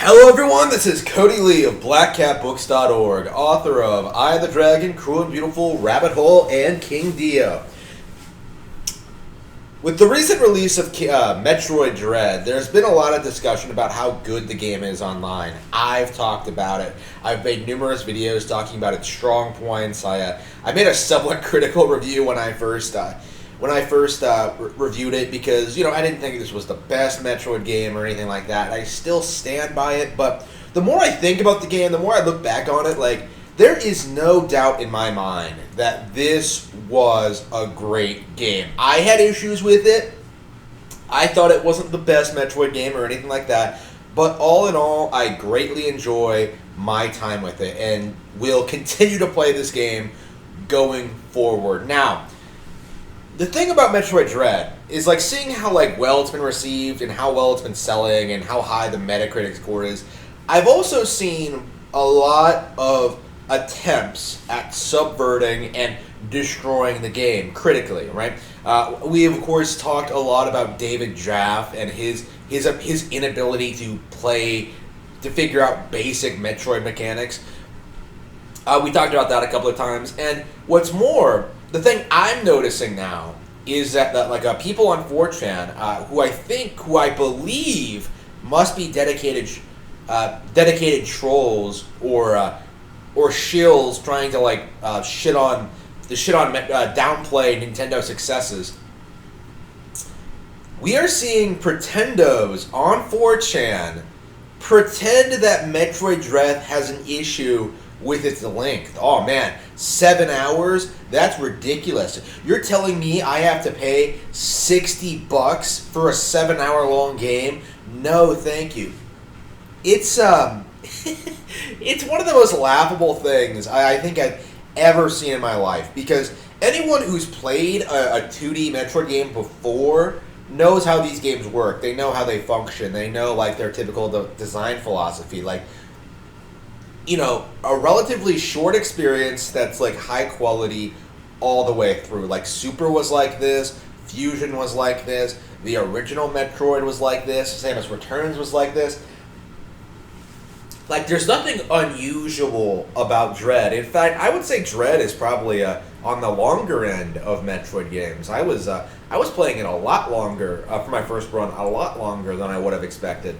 Hello everyone, this is Cody Lee of BlackCatBooks.org, author of Eye of the Dragon, Cruel and Beautiful, Rabbit Hole, and King Dio. With the recent release of Metroid Dread, there's been a lot of discussion about how good the game is online. I've talked about it. I've made numerous videos talking about its strong points. I made a somewhat critical review when I first reviewed it because, I didn't think this was the best Metroid game or anything like that. I still stand by it, but the more I think about the game, the more I look back on it, there is no doubt in my mind that this was a great game. I had issues with it. I thought it wasn't the best Metroid game or anything like that, but all in all, I greatly enjoy my time with it and will continue to play this game going forward. Now, the thing about Metroid Dread is seeing how well it's been received and how well it's been selling and how high the Metacritic score is. I've also seen a lot of attempts at subverting and destroying the game critically, right? We have, of course, talked a lot about David Jaffe and his inability to figure out basic Metroid mechanics. We talked about that a couple of times, and what's more, the thing I'm noticing now is that people on 4chan, who I believe must be dedicated trolls or shills trying to downplay Nintendo successes. We are seeing Pretendos on 4chan pretend that Metroid Dread has an issue with its length. Oh man, 7 hours? That's ridiculous. You're telling me I have to pay $60 for a 7-hour long game? No, thank you. It's it's one of the most laughable things I think I've ever seen in my life, because anyone who's played a 2D Metroid game before knows how these games work. They know how they function. They know their typical design philosophy. A relatively short experience that's high quality all the way through. Super was like this, Fusion was like this, the original Metroid was like this, Samus Returns was like this. There's nothing unusual about Dread. In fact, I would say Dread is probably on the longer end of Metroid games. I was playing it a lot longer for my first run, a lot longer than I would have expected.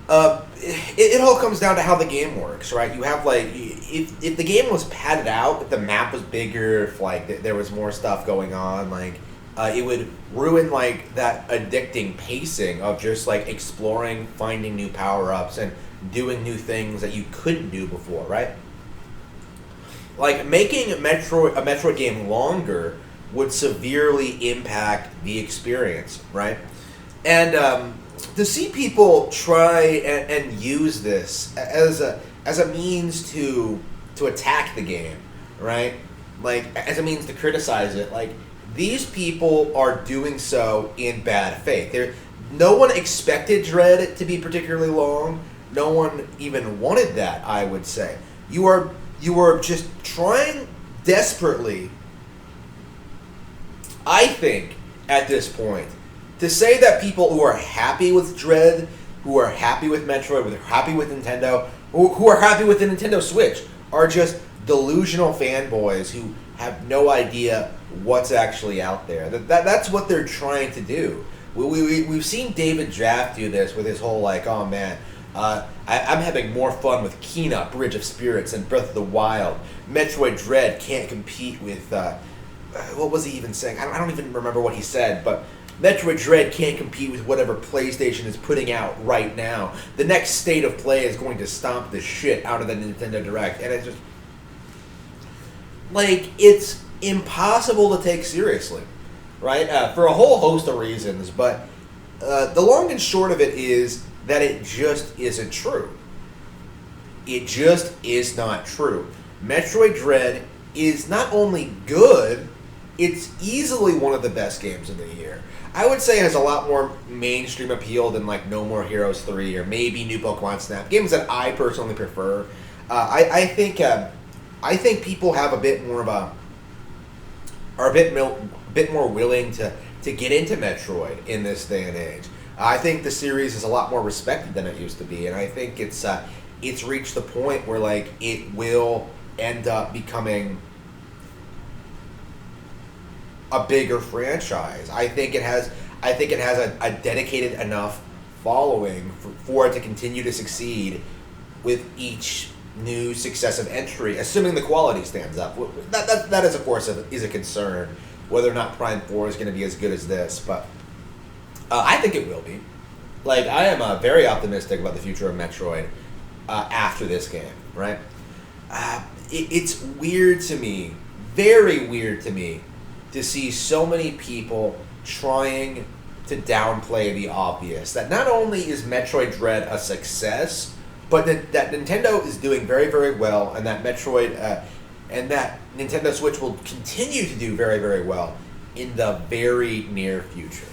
It all comes down to how the game works, right? You have if the game was padded out, if the map was bigger, if there was more stuff going on, it would ruin that addicting pacing of just exploring, finding new power-ups, and doing new things that you couldn't do before, right? Making a Metroid game longer would severely impact the experience, right? And to see people try and use this as a means to attack the game, right? As a means to criticize it, these people are doing so in bad faith. No one expected Dread to be particularly long. No one even wanted that, I would say. You are just trying desperately, I think, at this point, to say that people who are happy with Dread, who are happy with Metroid, who are happy with Nintendo, who are happy with the Nintendo Switch, are just delusional fanboys who have no idea what's actually out there. That's what they're trying to do. We've seen David Jaffe do this with his whole oh man, I'm having more fun with Kena, Bridge of Spirits, and Breath of the Wild. Metroid Dread can't compete with what was he even saying? I don't even remember what he said, but Metroid Dread can't compete with whatever PlayStation is putting out right now. The next state of play is going to stomp the shit out of the Nintendo Direct, and it's just it's impossible to take seriously, right? For a whole host of reasons, but the long and short of it is that it just isn't true. It just is not true. Metroid Dread is not only good, it's easily one of the best games of the year. I would say it has a lot more mainstream appeal than No More Heroes 3 or maybe New Pokemon Snap, games that I personally prefer. I think people have a bit more of are a bit more willing to get into Metroid in this day and age. I think the series is a lot more respected than it used to be, and I think it's reached the point where like it will end up becoming a bigger franchise. I think it has a dedicated enough following for it to continue to succeed with each new successive entry, assuming the quality stands up. That is, of course, is a concern, whether or not Prime 4 is going to be as good as this, but I think it will be. Like, I am very optimistic about the future of Metroid after this game, right? It's weird to me, very weird to me, to see so many people trying to downplay the obvious. That not only is Metroid Dread a success, but that Nintendo is doing very, very well, and that and that Nintendo Switch will continue to do very, very well in the very near future.